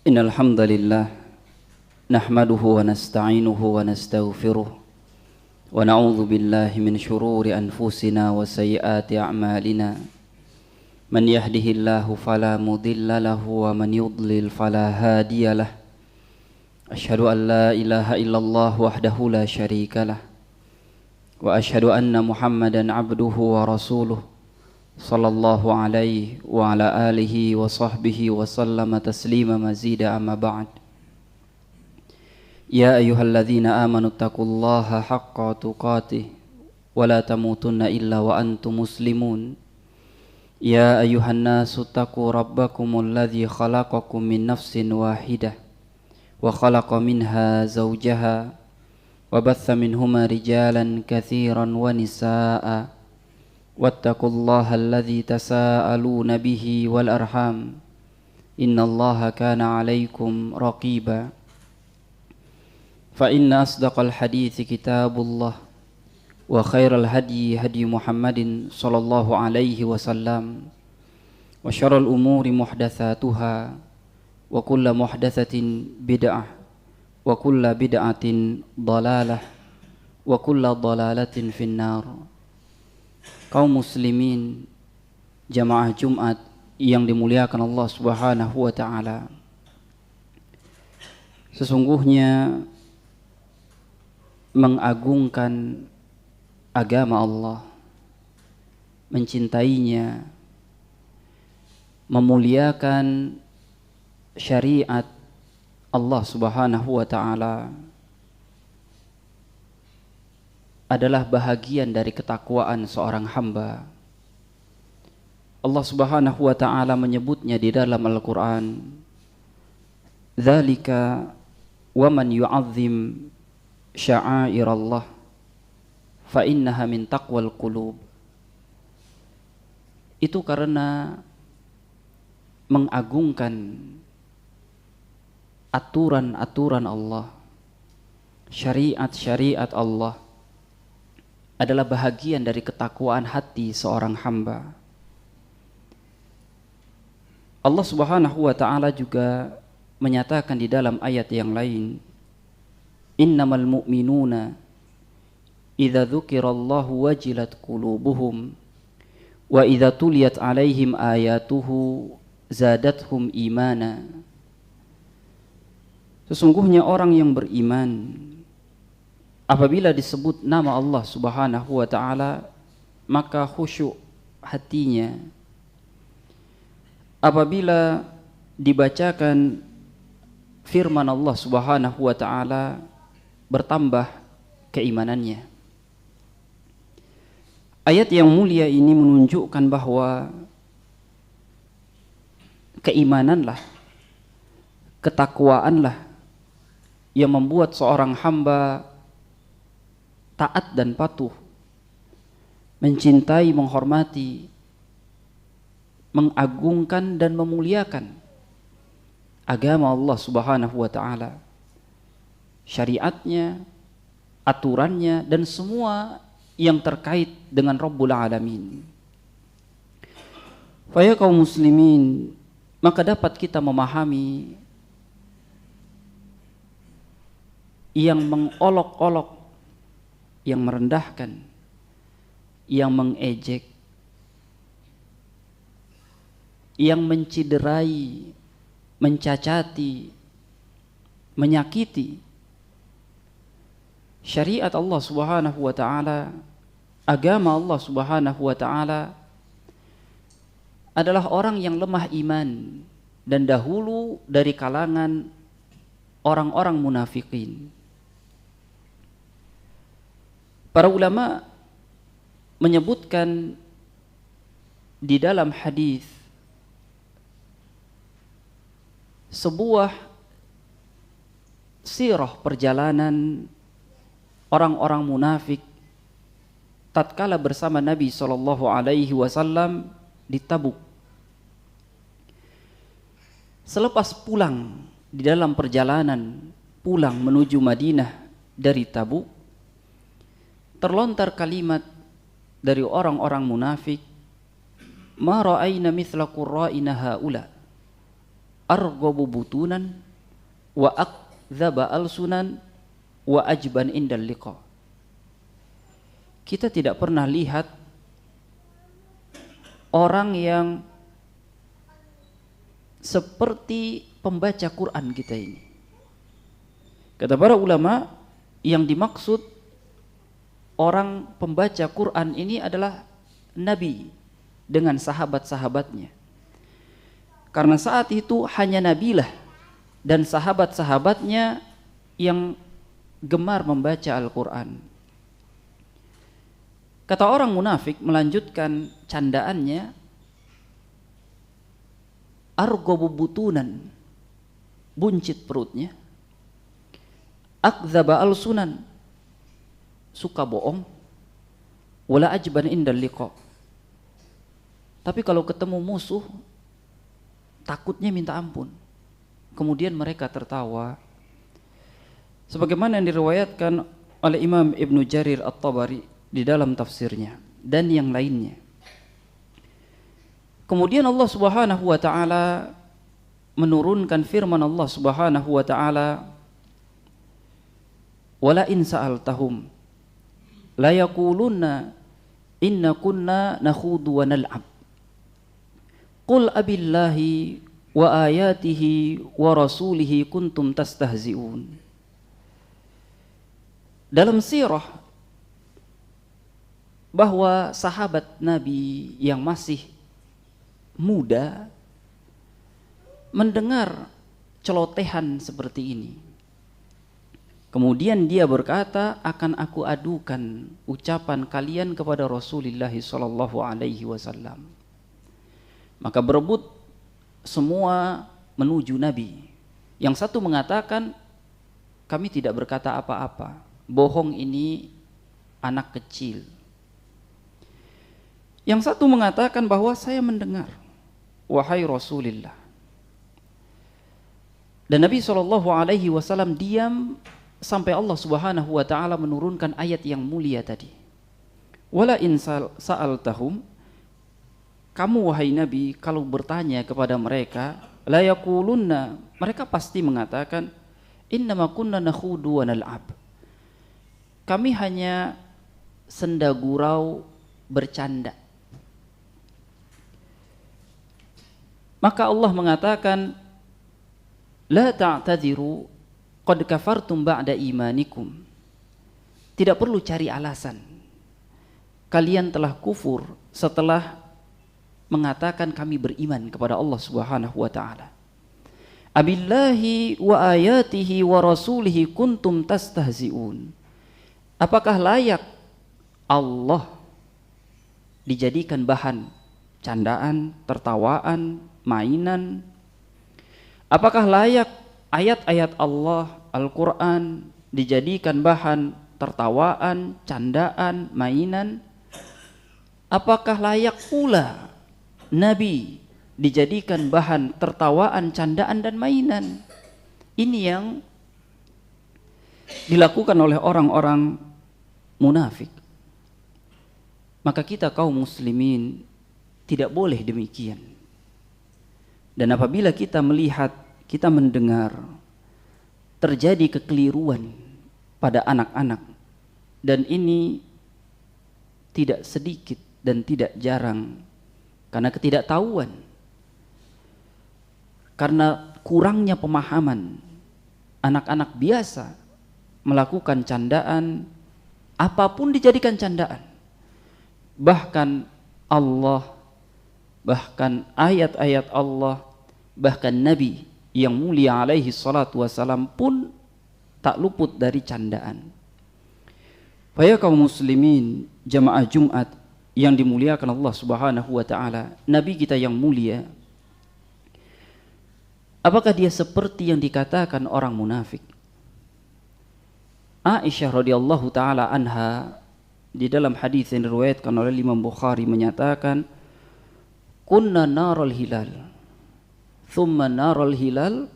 Innal hamdalillah nahmaduhu wa nasta'inuhu wa nastaghfiruh wa na'udzu billahi min shururi anfusina wa sayyiati a'malina man yahdihillahu fala mudilla lahu wa man yudlil fala hadiyalah asyhadu an la ilaha illallah wahdahu la syarikalah wa asyhadu anna muhammadan abduhu wa rasuluh sallallahu alaihi wa ala alihi wa sahbihi wa sallama taslima mazida amma ba'd. Ya ayyuhalladzina amanu taqullaha haqqa tuqatih wa la tamutunna illa wa antum muslimun. Ya ayyuhan nasu taqu rabbakumul ladzi khalaqakum min nafsin wahidah wa khalaqa minha zawjaha wa batha minhuma rijalan katsiran wa nisaa'a wattaqullaha alladzi tasaaluna bihi wal arham innallaha kana 'alaikum raqiba. Fa inna asdaqal hadithi kitabullah wa khairal hadyi hadyi Muhammadin sallallahu alaihi wasallam wa syarrul umuri muhdatsatuha wa kullu muhdatsatin bid'ah wa kullu bid'atin dhalalah wa kullu dhalalatin finnar. Kaum muslimin jamaah Jumat yang dimuliakan Allah Subhanahu wa taala. Sesungguhnya mengagungkan agama Allah, mencintainya, memuliakan syariat Allah Subhanahu wa taala adalah bahagian dari ketakwaan seorang hamba. Allah Subhanahu wa taala menyebutnya di dalam Al-Qur'an, "Dzalika wa man yu'azzim sya'airallah fa innaha min taqwal qulub." Itu karena mengagungkan aturan-aturan Allah, syariat-syariat Allah adalah bahagian dari ketakwaan hati seorang hamba. Allah Subhanahu wa taala juga menyatakan di dalam ayat yang lain, innamal mu'minuna idza dzukirallahu wajilat qulubuhum wa idza tuliyat alaihim ayatuhu zadathum imana. Sesungguhnya orang yang beriman apabila disebut nama Allah Subhanahu wa taala maka khusyuk hatinya. Apabila dibacakan firman Allah Subhanahu wa taala bertambah keimanannya. Ayat yang mulia ini menunjukkan bahwa keimananlah, ketakwaanlah yang membuat seorang hamba taat dan patuh, mencintai, menghormati, mengagungkan dan memuliakan agama Allah Subhanahu wa taala, syariatnya, aturannya dan semua yang terkait dengan Rabbul Alamin. Ya kaum muslimin, maka dapat kita memahami yang mengolok-olok, yang merendahkan, yang mengejek, yang menciderai, mencacati, menyakiti syariat Allah Subhanahu wa taala, agama Allah Subhanahu wa taala adalah orang yang lemah iman dan dahulu dari kalangan orang-orang munafikin. Para ulama menyebutkan di dalam hadis sebuah sirah perjalanan orang-orang munafik tatkala bersama Nabi SAW di Tabuk. Selepas pulang di dalam perjalanan pulang menuju Madinah dari Tabuk, terlontar kalimat dari orang-orang munafik, ma ra'ayna mithla qurra'ina haula. arghabu butunan wa akdzaba alsunan wa ajban indal liqa. Kita tidak pernah lihat orang yang seperti pembaca Quran kita ini. Kata para ulama, yang dimaksud orang pembaca Quran ini adalah Nabi dengan sahabat-sahabatnya. Karena saat itu hanya Nabilah dan sahabat-sahabatnya yang gemar membaca Al-Quran. Kata orang munafik melanjutkan candaannya, arghabu butunan, buncit perutnya, akdzaba alsunan, suka bohong, wala ajban indal liqa. Tapi kalau ketemu musuh takutnya minta ampun. Kemudian mereka tertawa. Sebagaimana yang diriwayatkan oleh Imam Ibnu Jarir At-Tabari di dalam tafsirnya dan yang lainnya. Kemudian Allah Subhanahu wa taala menurunkan firman Allah Subhanahu wa taala, wala in sa'altahum la yaqulunna inna kunna nakhudu wa nal'ab qul abillahi wa ayatihi wa rasulihi kuntum tastahzi'un. Dalam sirah bahwa sahabat Nabi yang masih muda mendengar celotehan seperti ini. Kemudian dia berkata, akan aku adukan ucapan kalian kepada Rasulullah sallallahu alaihi wasallam. Maka berebut semua menuju Nabi. Yang satu mengatakan, kami tidak berkata apa-apa, bohong ini anak kecil. Yang satu mengatakan bahwa saya mendengar, wahai Rasulullah. Dan Nabi SAW diam sampai Allah Subhanahu wa taala menurunkan ayat yang mulia tadi. Wala in sa'altahum, kamu wahai Nabi kalau bertanya kepada mereka, la yaqulunna, mereka pasti mengatakan, innama kunna nakhudu wa nal'ab. Kami hanya senda gurau bercanda. Maka Allah mengatakan, la ta'tadiru qad kafartum ba'da imanikum. Tidak perlu cari alasan. Kalian telah kufur setelah mengatakan kami beriman kepada Allah Subhanahu wa taala. Abillahi wa ayatihi wa rasulihi kuntum tastahzi'un. Apakah layak Allah dijadikan bahan candaan, tertawaan, mainan? Apakah layak ayat-ayat Allah, Al-Quran dijadikan bahan tertawaan, candaan, mainan? Apakah layak pula Nabi dijadikan bahan tertawaan, candaan dan mainan? Ini yang dilakukan oleh orang-orang munafik. Maka kita kaum muslimin tidak boleh demikian. Dan apabila kita melihat, kita mendengar terjadi kekeliruan pada anak-anak, dan ini tidak sedikit dan tidak jarang karena ketidaktahuan, karena kurangnya pemahaman, anak-anak biasa melakukan candaan, apapun dijadikan candaan. Bahkan Allah, bahkan ayat-ayat Allah, bahkan Nabi yang mulia alaihi salatu wassalam pun tak luput dari candaan. Ya kaum muslimin, jamaah Jumat yang dimuliakan Allah Subhanahu wa taala, Nabi kita yang mulia, apakah dia seperti yang dikatakan orang munafik? Aisyah radhiyallahu taala anha di dalam hadis yang diriwayatkan oleh Imam Bukhari menyatakan, kunna naral hilal thumma naral hilal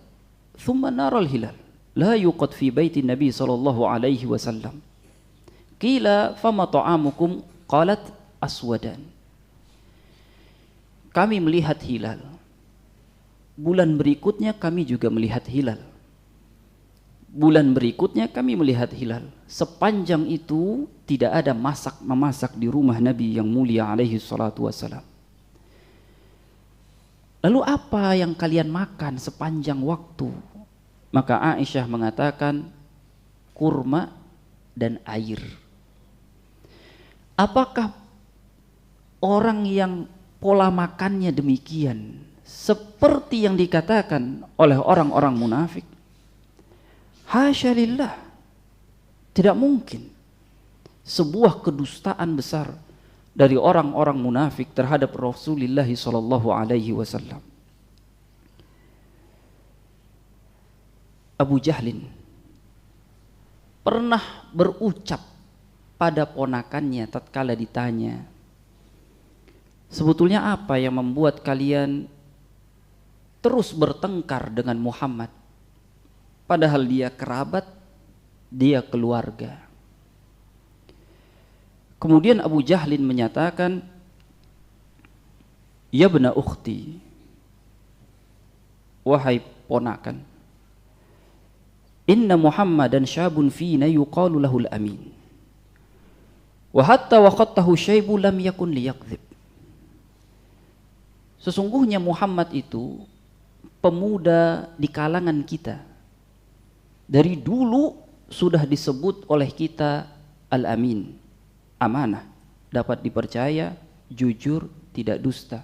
thumma naral hilal la yuqad fi baiti Nabi sallallahu alaihi wasallam. Qila fama ta'amukum? Qalat aswadan. Kami melihat hilal, bulan berikutnya kami juga melihat hilal. Bulan berikutnya kami melihat hilal. Sepanjang itu tidak ada memasak di rumah Nabi yang mulia alaihi salatu wassalam. Lalu apa yang kalian makan sepanjang waktu? Maka Aisyah mengatakan kurma dan air. Apakah orang yang pola makannya demikian seperti yang dikatakan oleh orang-orang munafik? Hasya lillah, tidak mungkin. Sebuah kedustaan besar dari orang-orang munafik terhadap Rasulullah sallallahu alaihi wasallam. Abu Jahlin pernah berucap pada ponakannya tatkala ditanya, sebetulnya apa yang membuat kalian terus bertengkar dengan Muhammad, padahal dia kerabat, dia keluarga. Kemudian Abu Jahlin menyatakan, ya bena ukhti, wahai ponakan, inna Muhammadan syabun fina yuqalu lahul amin, wa hatta waqattahu syaibu lam yakun liyakdzib. Sesungguhnya Muhammad itu pemuda di kalangan kita. Dari dulu sudah disebut oleh kita al-amin, amanah, dapat dipercaya, jujur, tidak dusta.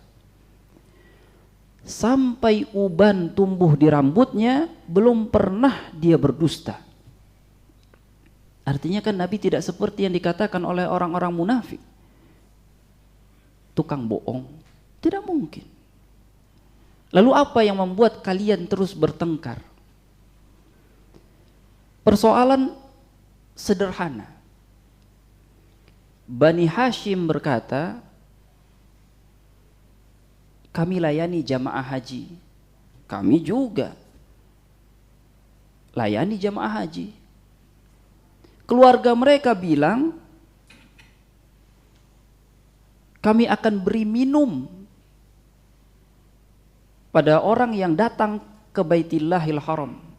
Sampai uban tumbuh di rambutnya belum pernah dia berdusta. Artinya kan Nabi tidak seperti yang dikatakan oleh orang-orang munafik, tukang bohong, tidak mungkin. Lalu apa yang membuat kalian terus bertengkar? Persoalan sederhana. Bani Hashim berkata, kami layani jamaah haji. Kami juga layani jamaah haji. Keluarga mereka bilang, kami akan beri minum pada orang yang datang ke Baitillahil Haram.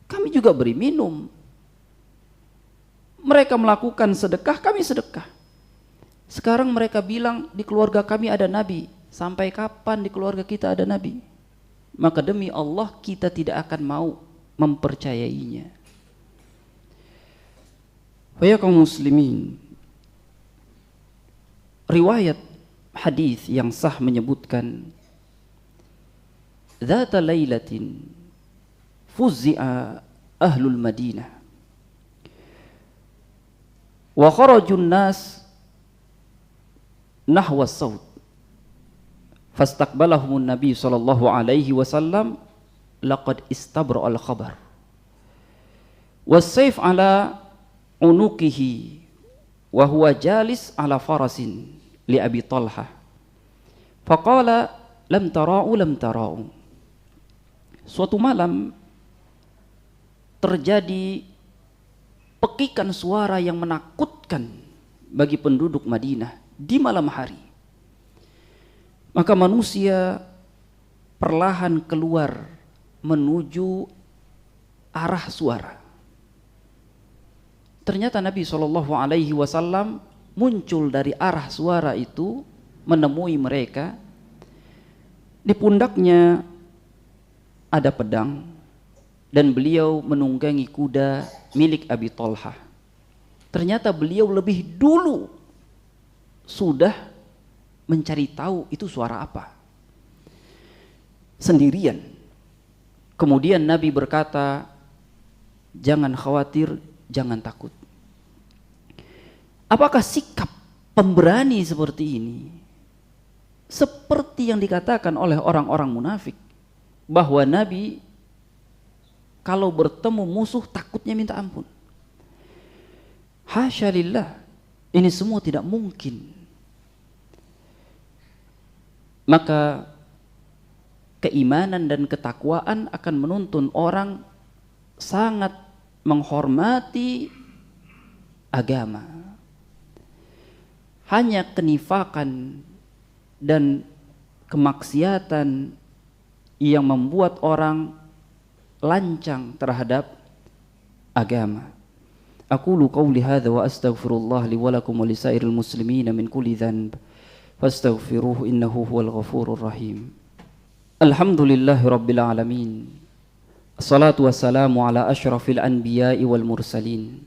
Kami juga beri minum. Mereka melakukan sedekah, kami sedekah. Sekarang mereka bilang di keluarga kami ada Nabi. Sampai kapan di keluarga kita ada Nabi? Maka demi Allah kita tidak akan mau mempercayainya. Ya kaum muslimin, riwayat hadis yang sah menyebutkan, dzata lailatin fuzzi'a ahlul Madinah wa kharajun nas nahwa as-saut fastaqbalahumun nabi sallallahu alaihi wasallam laqad istabra al-khabar was-sayf ala unuqihi wa huwa jalis ala farasin li Abi Talha faqala lam tara'u. Suatu malam terjadi pekikan suara yang menakutkan bagi penduduk Madinah di malam hari. Maka manusia perlahan keluar menuju arah suara. Ternyata Nabi SAW muncul dari arah suara itu menemui mereka. Di pundaknya ada pedang dan beliau menunggangi kuda milik Abi Talha. Ternyata beliau lebih dulu sudah mencari tahu itu suara apa. Sendirian. Kemudian Nabi berkata, jangan khawatir, jangan takut. Apakah sikap pemberani seperti ini seperti yang dikatakan oleh orang-orang munafik, bahwa Nabi kalau bertemu musuh takutnya minta ampun? Hasya lillah, ini semua tidak mungkin. Maka keimanan dan ketakwaan akan menuntun orang sangat menghormati agama. Hanya kenifakan dan kemaksiatan yang membuat orang lancang terhadap agama. Aqulu qawli hadza wa astaghfirullah li wa lakum wa lisairil muslimina min kulli dhanb fastaghfiruhu innahu huwal ghafurur rahim. Alhamdulillahi rabbil alamin. Assalatu wassalamu ala asyrafil anbiya'i wal mursalin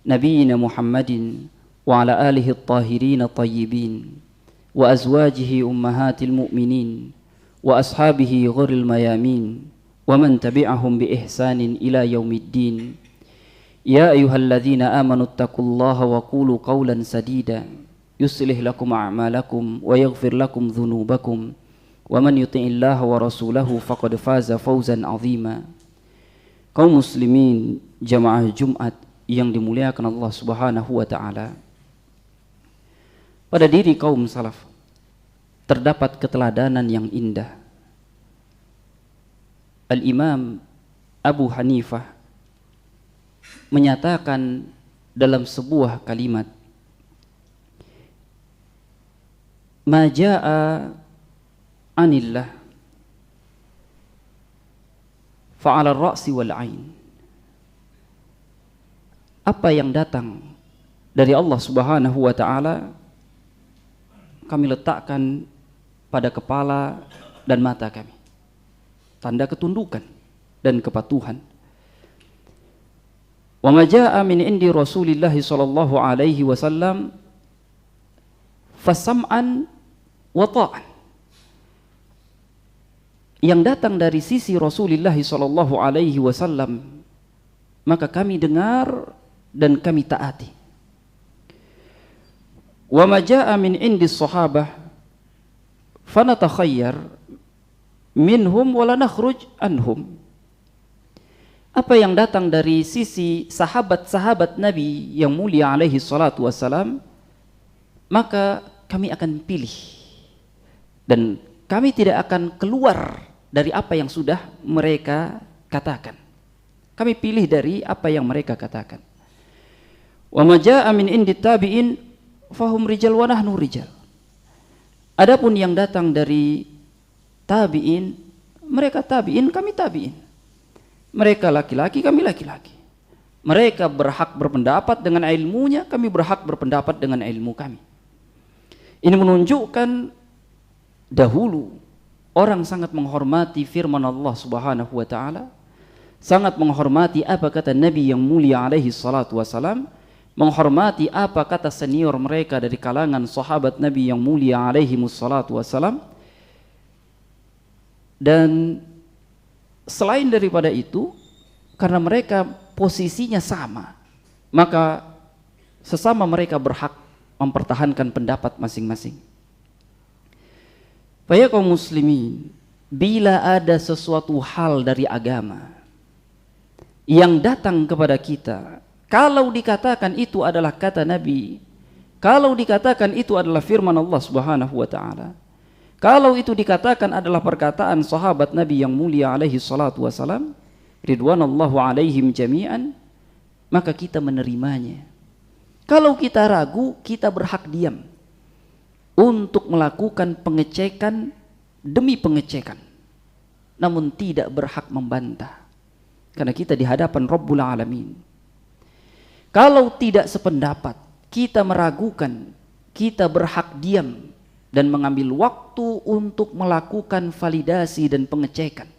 nabiyyina Muhammadin wa ala alihi at-tahirin at-tayyibin wa azwajihi ummahatil mu'minin wa ashabihi ghuril mayamin wa man tabi'ahum bi ihsanin ila yaumiddin. Ya ayyuhalladzina amanu taqullaha wa qulu qawlan sadida yuslih lakum a'malakum wa yaghfir lakum dhunubakum wa man yuti'illaha wa rasulahu faqad faza fawzan 'azima. Kaum muslimin jamaah Jumat yang dimuliakan Allah Subhanahu wa taala. Pada diri kaum salaf terdapat keteladanan yang indah. Al-Imam Abu Hanifah menyatakan dalam sebuah kalimat, ma jaa anillah fa'ala ar-ra'si wal 'ain. Apa yang datang dari Allah Subhanahu wa taala kami letakkan pada kepala dan mata kami. Tanda ketundukan dan kepatuhan. Wa ma jaa min indi Rasulillah sallallahu alaihi wasallam fasam'an wa ta'an. Yang datang dari sisi Rasulullah sallallahu alaihi wasallam maka kami dengar dan kami taati. Wa ma jaa min indi sahabah fanatakhayyar minhum wa la nakhruj anhum. Apa yang datang dari sisi sahabat-sahabat Nabi yang mulia alaihi salatu wassalam maka kami akan pilih dan kami tidak akan keluar dari apa yang sudah mereka katakan. Kami pilih dari apa yang mereka katakan. Wa ma jaa min indi tabi'in fahum rijal wa nahnu rijal. Adapun yang datang dari tabi'in, mereka tabi'in, kami tabi'in. Mereka laki-laki, kami laki-laki. Mereka berhak berpendapat dengan ilmunya, kami berhak berpendapat dengan ilmu kami. Ini menunjukkan dahulu orang sangat menghormati firman Allah Subhanahu wa taala, sangat menghormati apa kata Nabi yang mulia alaihi salatu wasalam, menghormati apa kata senior mereka dari kalangan sahabat Nabi yang mulia alaihi salatu wasalam. Dan selain daripada itu, karena mereka posisinya sama, maka sesama mereka berhak mempertahankan pendapat masing-masing. Baik kaum muslimin, bila ada sesuatu hal dari agama yang datang kepada kita, kalau dikatakan itu adalah kata Nabi, kalau dikatakan itu adalah firman Allah Subhanahu wa taala, kalau itu dikatakan adalah perkataan sahabat Nabi yang mulia alaihi salatu wasalam ridwanallahu alaihim jami'an, maka kita menerimanya. Kalau kita ragu, kita berhak diam untuk melakukan pengecekan demi pengecekan, namun tidak berhak membantah, karena kita di hadapan Rabbul Alamin. Kalau tidak sependapat, kita meragukan, kita berhak diam dan mengambil waktu untuk melakukan validasi dan pengecekan,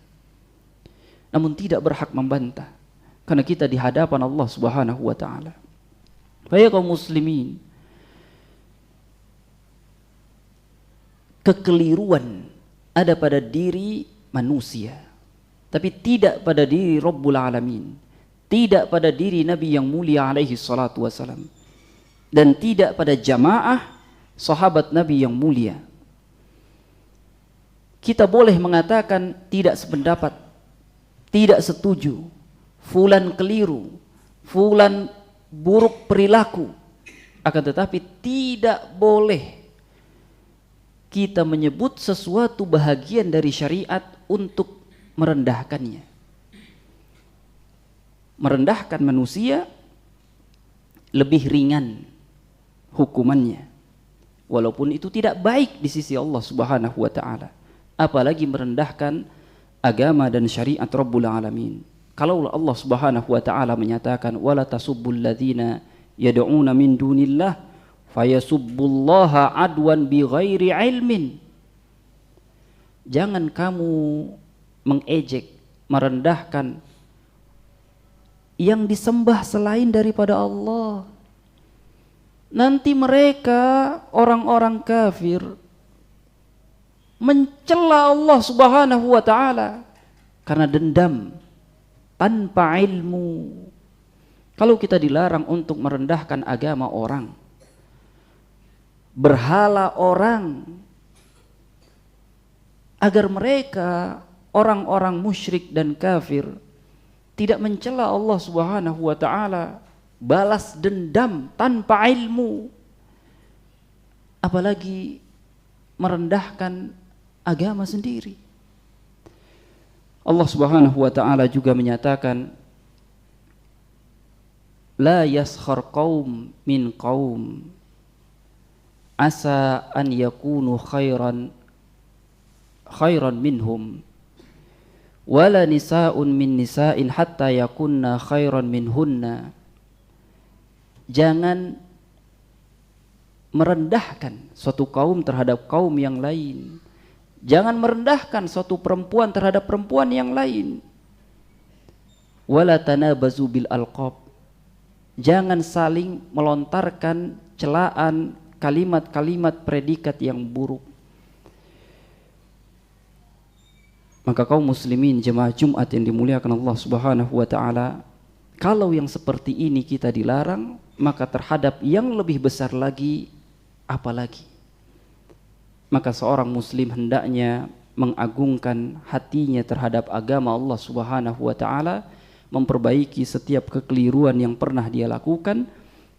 namun tidak berhak membantah, karena kita di hadapan Allah Subhanahu wa taala. Baik kaum muslimin, kekeliruan ada pada diri manusia, tapi tidak pada diri Rabbul Alamin, tidak pada diri Nabi yang mulia alaihi salatu wasalam, dan tidak pada jamaah sahabat Nabi yang mulia. Kita boleh mengatakan tidak sependapat, tidak setuju, fulan keliru, fulan buruk perilaku, akan tetapi tidak boleh kita menyebut sesuatu bahagian dari syariat untuk merendahkannya. Merendahkan manusia lebih ringan hukumannya, walaupun itu tidak baik di sisi Allah Subhanahu wa taala. Apalagi merendahkan agama dan syariat Rabbul Alamin. Kalau Allah Subhanahu wa taala menyatakan wala tasubbul ladzina yad'una min dunillah fayasubbullaha adwan bighairi ilmin. Jangan kamu mengejek, merendahkan yang disembah selain daripada Allah. Nanti mereka orang-orang kafir mencela Allah Subhanahu wa taala karena dendam tanpa ilmu. Kalau kita dilarang untuk merendahkan agama orang, berhala orang, agar mereka orang-orang musyrik dan kafir tidak mencela Allah Subhanahu wa taala, balas dendam tanpa ilmu, apalagi merendahkan agama sendiri. Allah Subhanahu wa taala juga menyatakan la yaskhar qaum min qaum asa an yakunu khairan minhum wala nisa'un min nisa'in hatta yakunna khairan minhunna. Jangan merendahkan suatu kaum terhadap kaum yang lain. Jangan merendahkan suatu perempuan terhadap perempuan yang lain. Wala tanabazu bil alqab. Jangan saling melontarkan celaan, kalimat-kalimat predikat yang buruk. Maka kaum muslimin jemaah Jumat yang dimuliakan Allah Subhanahu wa taala, kalau yang seperti ini kita dilarang, maka terhadap yang lebih besar lagi apalagi. Maka seorang muslim hendaknya mengagungkan hatinya terhadap agama Allah Subhanahu wa taala, memperbaiki setiap kekeliruan yang pernah dia lakukan,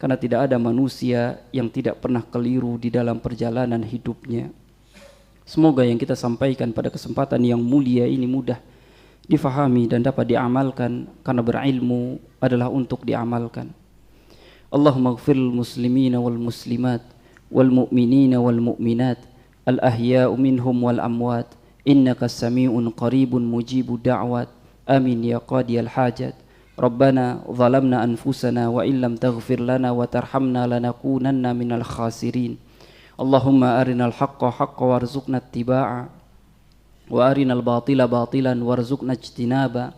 karena tidak ada manusia yang tidak pernah keliru di dalam perjalanan hidupnya. Semoga yang kita sampaikan pada kesempatan yang mulia ini mudah difahami dan dapat diamalkan, karena berilmu adalah untuk diamalkan. Allahumma ighfiril muslimina wal muslimat wal mu'minina wal mu'minat al ahya'u minhum wal amwat innaka sami'un qaribun mujibud da'wat amin ya qadiyal hajat. Rabbana zalamna anfusana wa illam taghfir lana wa tarhamna lanakunanna minal khasirin. Allahumma arinal haqqa haqqa warzuqna ittiba'a wa arinal batila batilan warzuqna ijtinaba.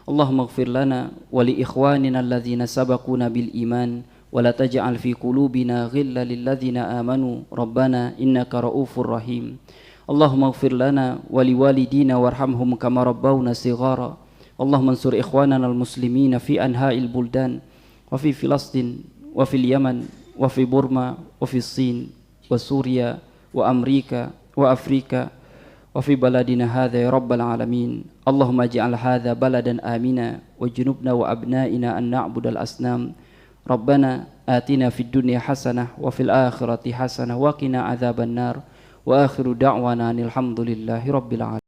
Allahumma ighfir lana wa li ikhwanina alladhina sabaquna bil iman wa la taj'al fi qulubina ghilla lil ladzina amanu rabbana innaka raufur rahim. Allahumma ighfir lana wa li walidina warhamhum kama rabbawna shighara. Allahumma ansur ikhwanana al muslimina fi anha'il buldan wa fi Filastin wa fil Yaman wa fi Burma wa fi Sin wa Suria wa Amerika wa Afrika wa fi baladina hadha ya rabbal alamin. Allahumma ij'al hadha baladan amina wa junubna wa abnaina an na'budal asnam. Rabbana atina fid dunya hasanah wa fil akhirati hasanah wa qina adzaban nar. Wa akhiru da'wana alhamdulillahi rabbil alamin.